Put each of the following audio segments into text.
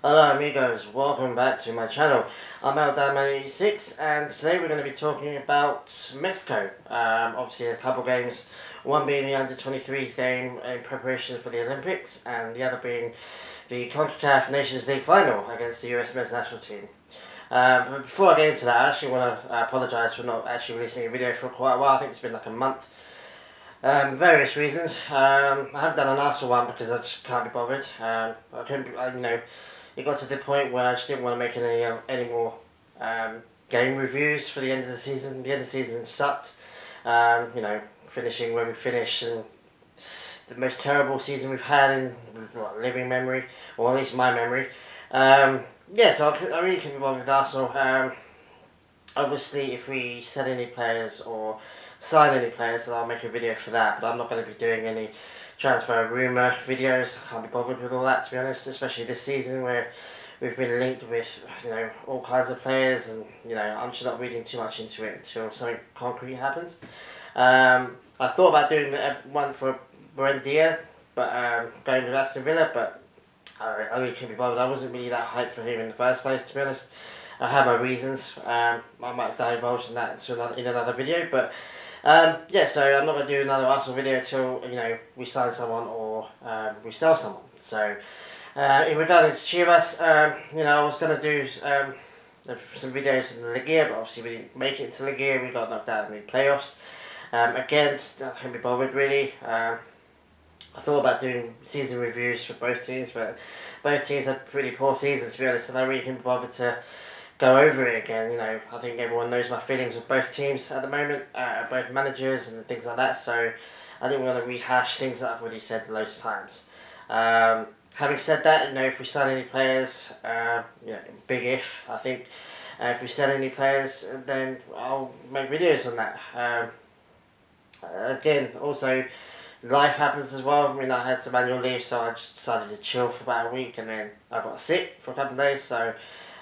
Hello amigos, welcome back to my channel. I'm U23's and today we're going to be talking about Mexico. Obviously a couple games, one being the under-23's game in preparation for the Olympics and the other being the CONCACAF Nations League final against the US men's national team. But before I get into that, I actually want to apologise for not actually releasing a video for quite a while. I think it's been like a month. Various reasons. I haven't done an Arsenal one because I just can't be bothered. It got to the point where I just didn't want to make any more game reviews for the end of the season. The end of the season sucked. Finishing where we finished and the most terrible season we've had in living memory, or at least my memory. So I really couldn't be bothered with Arsenal. Obviously, if we sell any players or sign any players, then I'll make a video for that. But I'm not going to be doing any transfer rumour videos. I can't be bothered with all that, to be honest, especially this season where we've been linked with all kinds of players, and I'm just not reading too much into it until something concrete happens. I thought about doing one for Buendia, but going to Aston Villa, but I really couldn't be bothered. I wasn't really that hyped for him in the first place, to be honest. I have my reasons. I might divulge in that in another video, but so I'm not going to do another Arsenal video until we sign someone or we sell someone. So in regard to Chivas, I was going to do some videos in the Liga, but obviously we didn't make it to Liga. We got knocked out in the playoffs. Again, I can't be bothered really. I thought about doing season reviews for both teams, but both teams had pretty poor seasons, to be honest, and I really couldn't be bothered to go over it again. I think everyone knows my feelings with both teams at the moment, both managers and things like that, so I didn't want to rehash things that I've already said loads of times. Having said that, if we sign any players, big if, I think, if we sell any players, then I'll make videos on that. Again, also, life happens as well. I had some annual leave, so I just decided to chill for about a week, and then I got sick for a couple of days, so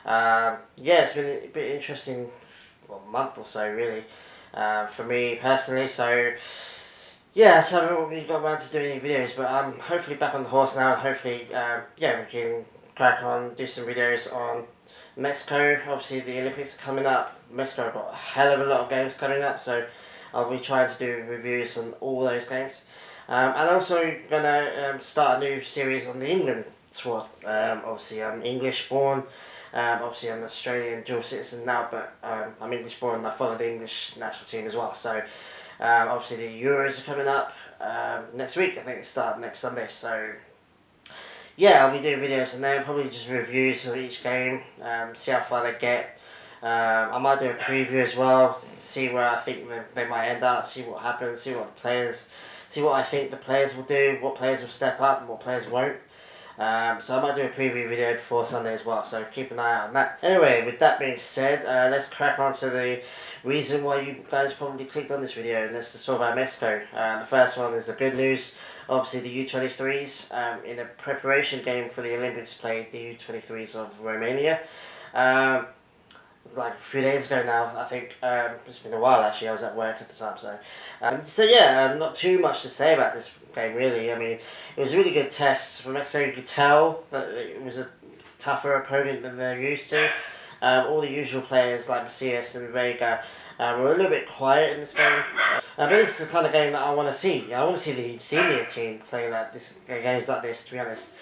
it's been a bit interesting, a month or so really, for me personally. So so I haven't really got around to doing any videos, but I'm hopefully back on the horse now, and hopefully we can crack on, do some videos on Mexico. Obviously the Olympics are coming up. Mexico have got a hell of a lot of games coming up, so I'll be trying to do reviews on all those games. And I'm also going to start a new series on the England squad. Obviously I'm English born. Obviously I'm an Australian dual citizen now, but I'm English born and I follow the English national team as well. So obviously the Euros are coming up next week. I think they start next Sunday. So I'll be doing videos on there, probably just reviews of each game, see how far they get. I might do a preview as well, see where I think they might end up, see what happens, see what I think the players will do, what players will step up and what players won't. So I might do a preview video before Sunday as well, so keep an eye out on that. Anyway, with that being said, let's crack on to the reason why you guys probably clicked on this video, and let's just talk about Mexico. The first one is the good news. Obviously the U23's, in a preparation game for the Olympics, played the U23's of Romania. Like a few days ago now, I think. It's been a while actually, I was at work at the time, so not too much to say about this game really. It was a really good test for Mexico. You could tell that it was a tougher opponent than they're used to. All the usual players like Macias and Vega were a little bit quiet in this game. But this is the kind of game that I want to see. I want to see the senior team play games like this, to be honest.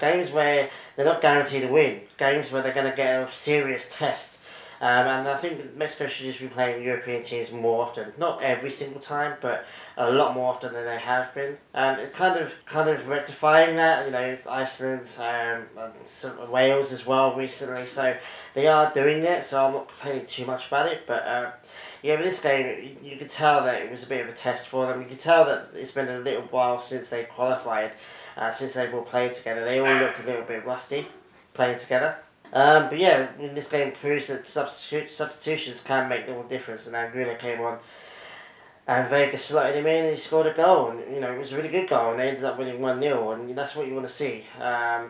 Games where they're not guaranteed to win. Games where they're going to get a serious test. And I think Mexico should just be playing European teams more often. Not every single time, but a lot more often than they have been. It's kind of rectifying that. Iceland, some Wales as well recently. So they are doing it. So I'm not complaining too much about it. But with this game, you could tell that it was a bit of a test for them. You could tell that it's been a little while since they qualified, since they've all played together. They all looked a little bit rusty playing together. In this game proves that substitutions can make all the difference, and INAUGRAL came on and Vega slotted him in and he scored a goal, and it was a really good goal, and they ended up winning 1-0, and that's what you want to see. I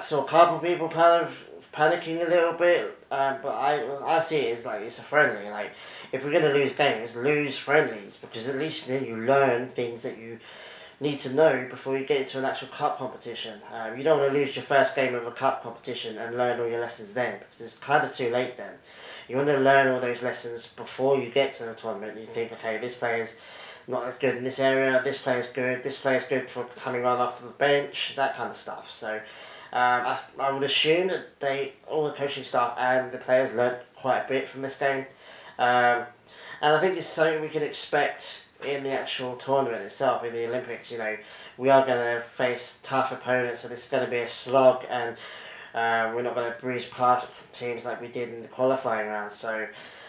saw a couple of people kind of panicking a little bit, but I see it as like it's a friendly. If we're going to lose games, lose friendlies, because at least then you learn things that you need to know before you get into an actual cup competition. You don't want to lose your first game of a cup competition and learn all your lessons then, because it's kind of too late then. You want to learn all those lessons before you get to the tournament. You think, okay, this player's not as good in this area, this player's good for coming on off the bench, that kind of stuff. So I would assume that all the coaching staff and the players learnt quite a bit from this game. And I think it's something we can expect in the actual tournament itself, in the Olympics. You know, we are going to face tough opponents, and it's going to be a slog, and we're not going to breeze past teams like we did in the qualifying round. So,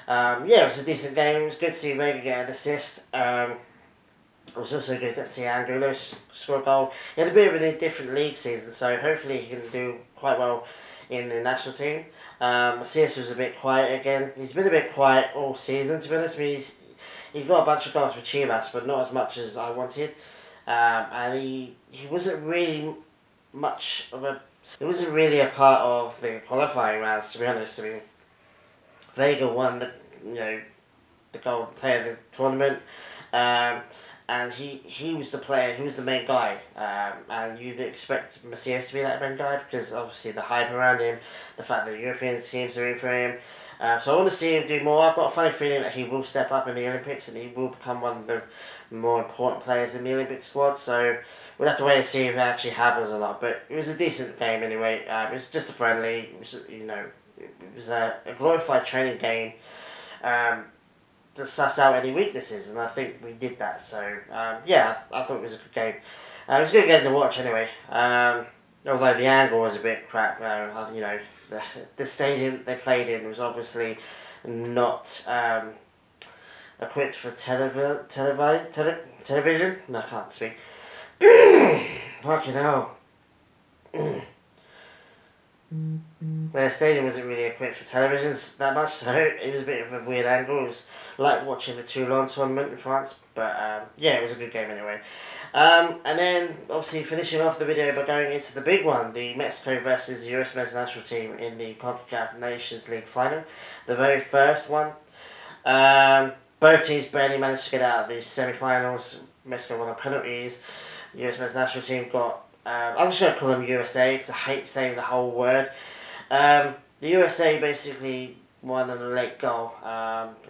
yeah, it was a decent game. It was good to see Vega get an assist. It was also good to see Angulo score a goal. He had a bit of a different league season, so hopefully he can do quite well in the national team. Macias was a bit quiet again. He's been a bit quiet all season, to be honest. I mean, he's got a bunch of goals for Chivas, but not as much as I wanted. And he wasn't really much of a... It wasn't really a part of the qualifying rounds, to be honest. I mean, Vega won the gold player of the tournament. And he was the player, he was the main guy, and you'd expect Macias to be that main guy, because obviously the hype around him, the fact that the European teams are in for him. So I want to see him do more. I've got a funny feeling that he will step up in the Olympics, and he will become one of the more important players in the Olympic squad. So we'll have to wait and see if that actually happens or not. But it was a decent game anyway. It was just a friendly. It was a glorified training game. To suss out any weaknesses, and I think we did that. So yeah, I thought it was a good game. It was a good game to watch anyway. Although the angle was a bit crap. The stadium they played in was obviously not equipped for television. No, I can't speak. Fucking hell. The stadium wasn't really equipped for televisions that much, so it was a bit of a weird angle. It was like watching the Toulon tournament in France, but yeah, it was a good game anyway. And then, obviously, finishing off the video by going into the big one, the Mexico versus the US men's national team in the CONCACAF Nations League final, the very first one. Both teams barely managed to get out of the semi-finals. Mexico won on penalties. The US men's national team got... I'm just going to call them USA because I hate saying the whole word. The USA basically won on a late goal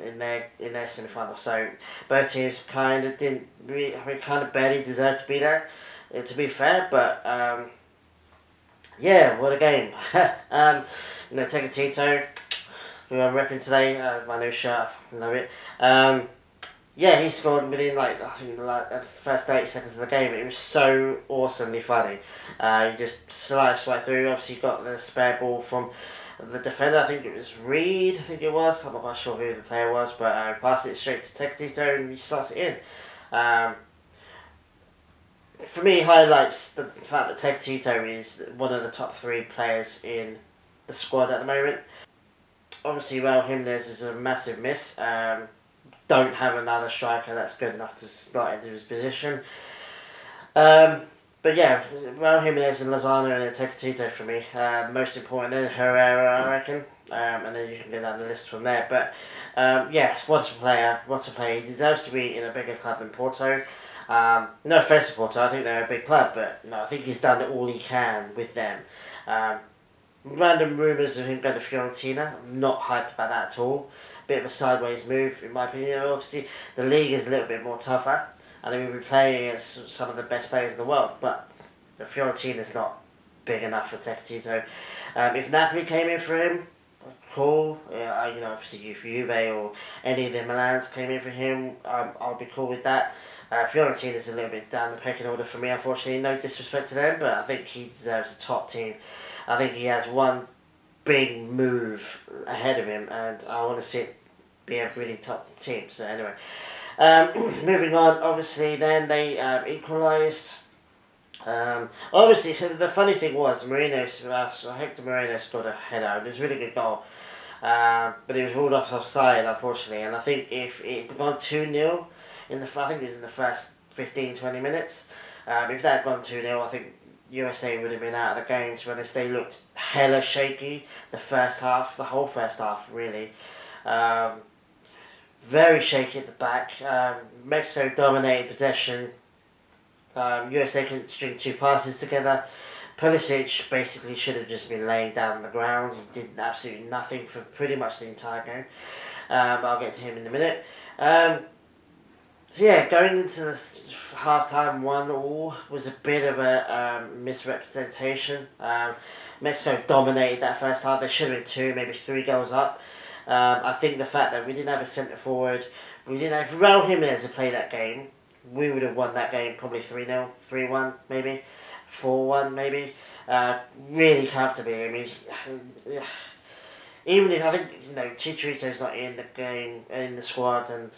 in their semi-final. So both teams kind of barely deserved to be there, to be fair. But yeah, what a game. Tecatito, who I'm repping today, my new shirt, I love it. Yeah, he scored within the first 30 seconds of the game. It was so awesomely funny. He just sliced right through. Obviously, got the spare ball from the defender. I think it was Reed. I'm not quite sure who the player was, but passed it straight to Tecatito and he slots it in. For me, highlights the fact that Tecatito is one of the top 3 players in the squad at the moment. Obviously, Raul Jimenez is a massive miss. Don't have another striker that's good enough to slot into his position. But yeah, Raul Jimenez and Lozano and then Tecatito for me. Most important, then Herrera, I reckon. And then you can go down the list from there. But yes, what a player. He deserves to be in a bigger club than Porto. No offense to Porto, I think they're a big club, but I think he's done all he can with them. Random rumours of him going to Fiorentina. I'm not hyped about that at all. Bit of a sideways move, in my opinion. Obviously, the league is a little bit more tougher, and they will be playing against some of the best players in the world. But the Fiorentina's not big enough for Tecatito. If Napoli came in for him, cool. Obviously, if Juve or any of the Milans came in for him, I'll be cool with that. Fiorentina's a little bit down the pecking order for me, unfortunately. No disrespect to them, but I think he deserves a top team. I think he has one big move ahead of him, and I want to see it be a really top team. So anyway, moving on. Obviously, then they equalised. Obviously, the funny thing was Hector Moreno scored a header. It was a really good goal, but it was ruled offside, unfortunately. And I think if it had gone 2-0 I think it was in the first 15-20 minutes. If that had gone 2-0, I think USA would have been out of the game. To be honest, they looked hella shaky the whole first half, really. Very shaky at the back. Mexico dominated possession USA couldn't string 2 passes together. Pulisic basically should have just been laying down on the ground. He did absolutely nothing for pretty much the entire game. I'll get to him in a minute. So yeah, going into the half-time 1-1 was a bit of a misrepresentation. Mexico dominated that first half. There should have been 2, maybe 3 goals up. I think the fact that we didn't have a centre forward, we didn't have Raul Jimenez to play that game, we would have won that game probably 3-0, 3-1 maybe, 4-1 maybe, really comfortably. I mean, even if I think Chicharito's not in the game, in the squad, and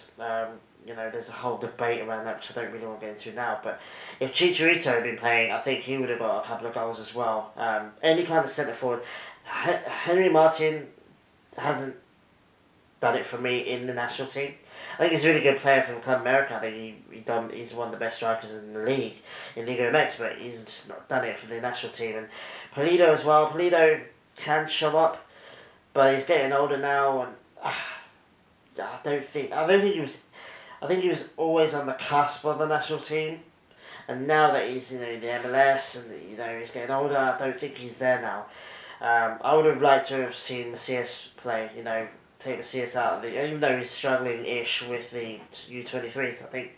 there's a whole debate around that which I don't really want to get into now. But if Chicharito had been playing, I think he would have got a couple of goals as well. Any kind of centre forward, Henry Martin hasn't done it for me in the national team. I think he's a really good player from Club America. I think he's one of the best strikers in the league, in Liga MX, but he's just not done it for the national team. And Pulido as well. Pulido can show up, but he's getting older now, and I think he was always on the cusp of the national team, and now that he's in the MLS and he's getting older, I don't think he's there now. I would have liked to have seen Macias play. Take Macias out of even though he's struggling-ish with the U23's, I think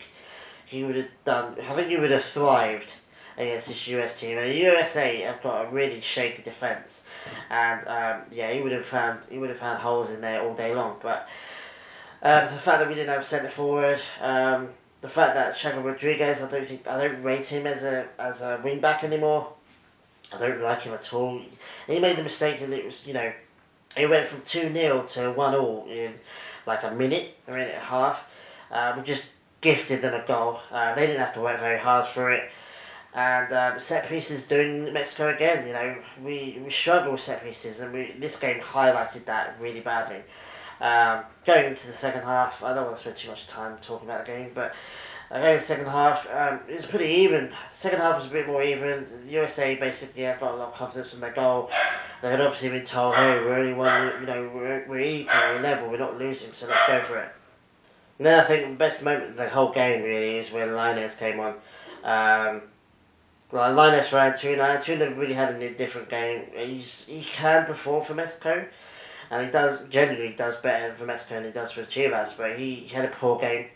he would have thrived against this US team. And the USA have got a really shaky defence, and he would have found holes in there all day long. But the fact that we didn't have a centre forward, the fact that Chaco Rodriguez, I don't rate him as a wing back anymore. I don't like him at all. He made the mistake that it was it went from 2-0 to 1-1 in like a minute and a half. We just gifted them a goal. They didn't have to work very hard for it. And set pieces doing Mexico again. We struggle with set pieces, and this game highlighted that really badly. Going into the second half, I don't want to spend too much time talking about the game, but going into the second half, it was pretty even. The second half was a bit more even. The USA basically got a lot of confidence from their goal. They had obviously been told, hey, we're only one, we're equal, we're level, we're not losing, so let's go for it. And then I think the best moment of the whole game really is when Linus came on. Linus ran Antuna. Antuna really had a different game. He can perform for Mexico, and he generally does better for Mexico than he does for Chivas, but he had a poor game.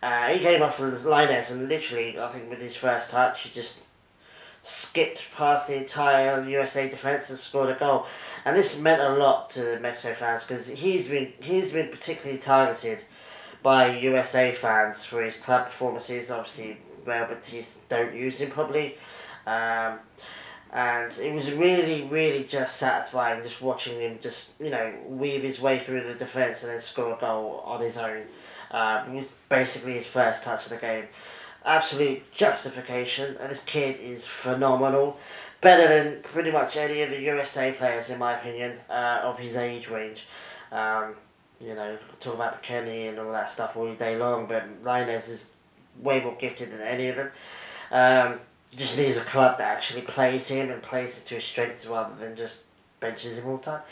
He came off with Linus, and literally, I think with his first touch, he just skipped past the entire USA defence and scored a goal. And this meant a lot to the Mexico fans, because he's been particularly targeted by USA fans for his club performances. Obviously, Real Betis don't use him probably. And it was really, really just satisfying just watching him just, weave his way through the defence and then score a goal on his own. It was basically his first touch of the game. Absolute justification, and this kid is phenomenal. Better than pretty much any of the USA players, in my opinion, of his age range. Talk about Kenny and all that stuff all day long, but Linus is way more gifted than any of them. Just needs a club that actually plays him and plays it to his strengths rather than just benches him all the time.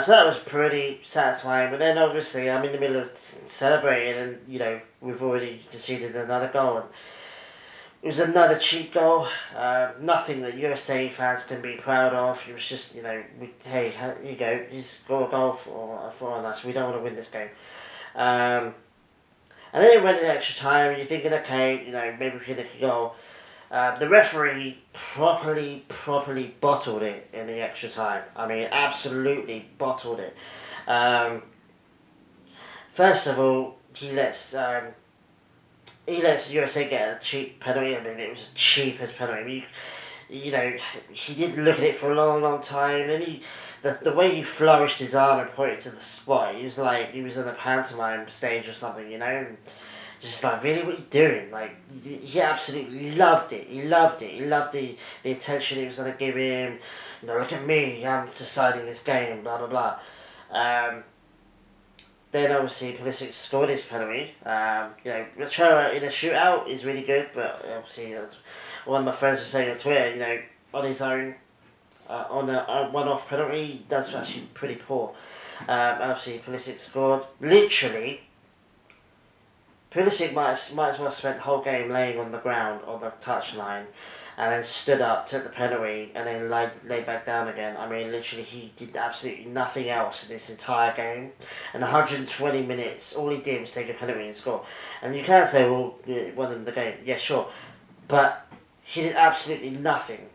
So that was pretty satisfying. But then obviously I'm in the middle of celebrating, and we've already conceded another goal. And it was another cheap goal. Nothing that USA fans can be proud of. It was just hey, here you go. He's scored a goal for us. We don't want to win this game. And then it went to extra time, and you're thinking, okay, maybe we can nick a goal. The referee properly bottled it in the extra time. I mean, absolutely bottled it. First of all, he lets USA get a cheap penalty. I mean, it was the cheapest penalty. He didn't look at it for a long time. And the way he flourished his arm and pointed to the spot, he was like he was on a pantomime stage or something, And just like, really, what are you doing? Like, he absolutely loved it. He loved the attention he was going to give him. Look at me, I'm deciding this game, blah, blah, blah. Then, obviously, Pulisic scored his penalty. Ochoa in a shootout is really good, but obviously, one of my friends was saying on Twitter, on his own, on a one-off penalty, he does actually pretty poor. Obviously, Pulisic scored. Literally, Pulisic might as well spent the whole game laying on the ground on the touchline, and then stood up, took the penalty, and then laid back down again. I mean, literally, he did absolutely nothing else in this entire game. And 120 minutes, all he did was take a penalty and score. And you can say, well, he won the game. Yeah, sure. But he did absolutely nothing.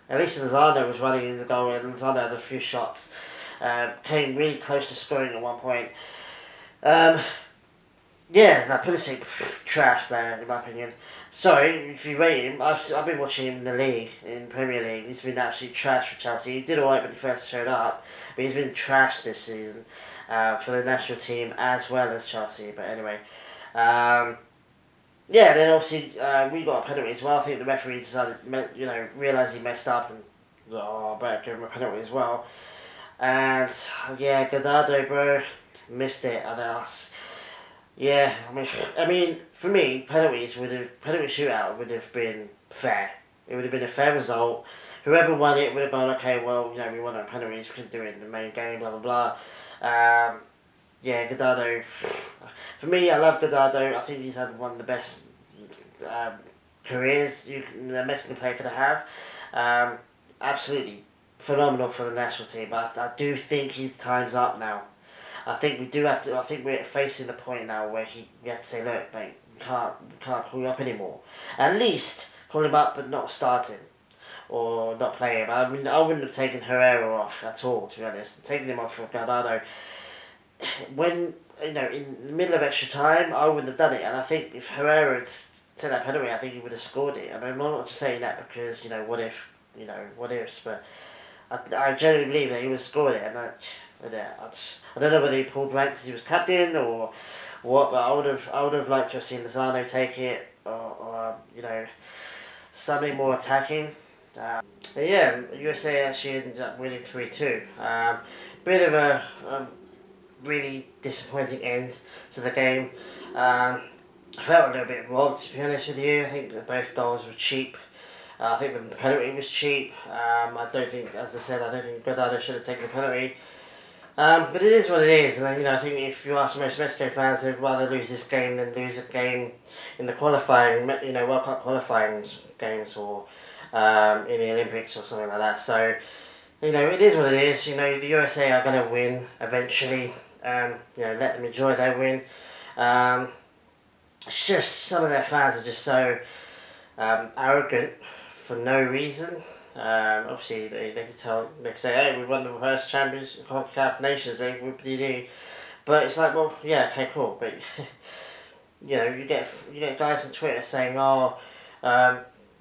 At least Lozano was running his goal, and Lozano had a few shots. Came really close to scoring at one point. Yeah, that Pulisic, trash player in my opinion. Sorry, if you rate him, I've been watching him in the league, in Premier League. He's been absolutely trash for Chelsea. He did alright when he first showed up, but he's been trash this season for the national team as well as Chelsea. But anyway, yeah. Then obviously we got a penalty as well. I think the referee decided, realised he messed up and better give him a penalty as well. And yeah, Gadado, bro, missed it. Yeah, I mean, for me, penalty shootout would have been fair. It would have been a fair result. Whoever won it would have gone, okay, well, we won on penalties, we couldn't do it in the main game, blah, blah, blah. Yeah, Gadado. For me, I love Gadado. I think he's had one of the best careers the Mexican player could have. Absolutely phenomenal for the national team, but I do think his time's up now. I think we do have to. I think we're facing the point now where we have to say, look, mate, we can't call you up anymore. At least call him up, but not start him or not play him. I mean, I wouldn't have taken Herrera off at all, to be honest. Taking him off for Gallardo, when in the middle of extra time, I wouldn't have done it. And I think if Herrera had taken that penalty, I think he would have scored it. I mean, I'm not just saying that because what ifs, but I genuinely believe that he would have scored it, and I don't know whether he pulled rank because he was captain or what, but I would have liked to have seen Lozano take it or something more attacking. But yeah, USA actually ended up winning 3-2. Bit of a really disappointing end to the game. I felt a little bit robbed, to be honest with you. I think that both goals were cheap. I think the penalty was cheap. I don't think, as I said, Guardado should have taken the penalty. But it is what it is, and I think if you ask most Mexico fans, they'd rather lose this game than lose a game in the qualifying, World Cup qualifying games or in the Olympics or something like that. So, it is what it is. The USA are going to win eventually. Let them enjoy their win. It's just some of their fans are just so arrogant for no reason. Obviously, they can say, hey, we won the first CONCACAF Nations League, whoop-de-doo. But it's like, well, yeah, okay, cool. But, you get guys on Twitter saying,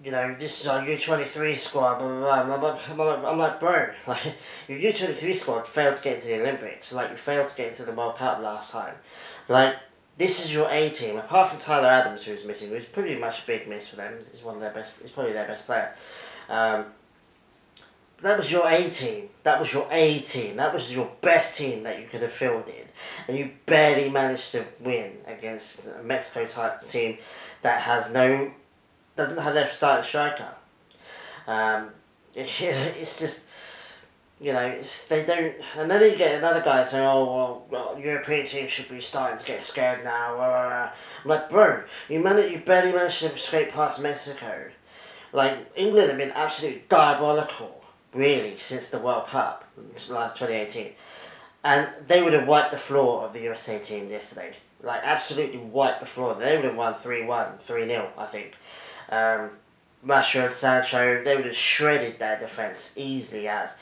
this is our U23 squad, blah, blah, blah. I'm like, bro, your U23 squad failed to get into the Olympics. You failed to get into the World Cup last time. This is your A team, apart from Tyler Adams, who's missing, who's pretty much a big miss for them. He's probably their best player. That was your A team. That was your A team. That was your best team that you could have fielded, and you barely managed to win against a Mexico type team that doesn't have their starting striker. It's just. They don't, and then you get another guy saying, well, European teams should be starting to get scared now. I'm like, bro, you barely managed to escape past Mexico. England have been absolutely diabolical, really, since the World Cup, last 2018. And they would have wiped the floor of the USA team yesterday. Absolutely wiped the floor. They would have won 3-1, 3-0, I think. Rashford, Sancho, they would have shredded their defence easily as.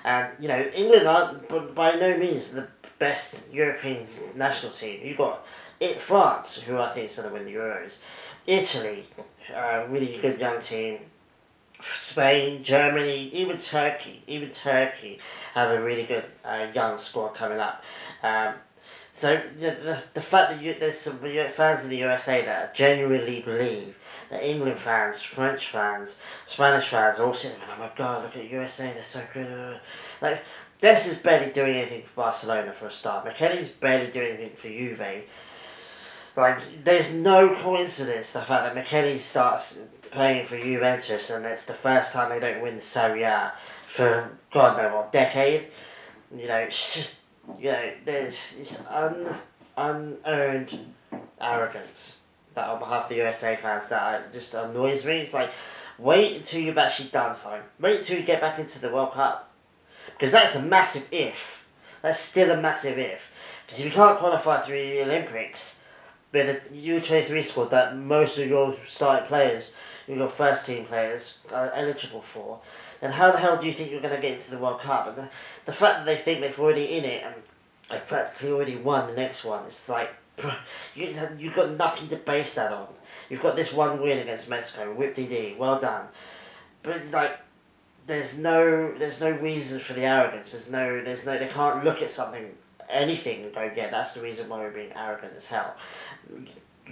And, England aren't by no means the best European national team. You've got France, who I think is going to win the Euros. Italy, really good young team. Spain, Germany, even Turkey have a really good young squad coming up. So the fact that there's some fans in the USA that genuinely believe that England fans, French fans, Spanish fans are all sitting there, oh my god, look at USA, they're so good. Dest is barely doing anything for Barcelona for a start. McKennie's barely doing anything for Juve. There's no coincidence the fact that McKennie starts playing for Juventus and it's the first time they don't win the Serie A for God knows what decade. It's just there's this unearned arrogance that on behalf of the USA fans that just annoys me. It's like, wait until you've actually done something. Wait until you get back into the World Cup. Because that's a massive if. That's still a massive if. Because if you can't qualify through the Olympics with a U23 squad that most of your starting players, your first team players, are eligible for, then how the hell do you think you're going to get into the World Cup? And the fact that they think they've already in it and they've practically already won the next one, it's like, you've got nothing to base that on. You've got this one win against Mexico, whip-de-dee, well done. But it's like, there's no reason for the arrogance. They can't look at something, anything and go, yeah, that's the reason why we're being arrogant as hell. You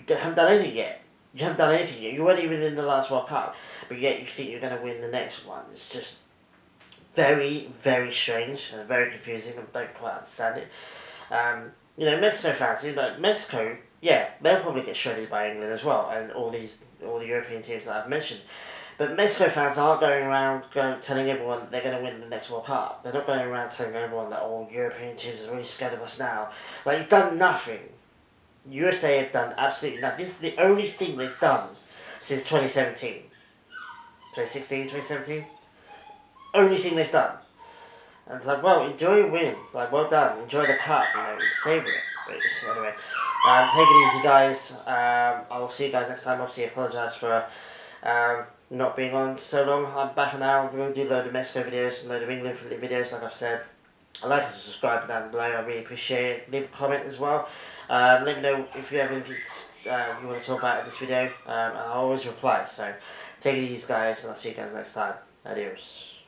haven't done anything yet. You weren't even in the last World Cup, but yet you think you're going to win the next one. It's just very, very strange and very confusing. I don't quite understand it. Mexico fans, Mexico, yeah, they'll probably get shredded by England as well, and all the European teams that I've mentioned. But Mexico fans aren't going around telling everyone they're going to win the next World Cup. They're not going around telling everyone that all European teams are really scared of us now. Like, you've done nothing. USA have done absolutely nothing. This is the only thing they've done since 2017. 2016, 2017? Only thing they've done. And it's like, well, enjoy your win. Like, well done. Enjoy the cup, savour it. But anyway, take it easy, guys. I will see you guys next time. Obviously, I apologise for not being on so long. I'm back now. I'm going to do a load of Mexico videos and a load of England videos, like I've said. Like and subscribe down below. I really appreciate it. Leave a comment as well. Let me know if you have anything you want to talk about in this video. I'll always reply. So take it easy, guys, and I'll see you guys next time. Adios.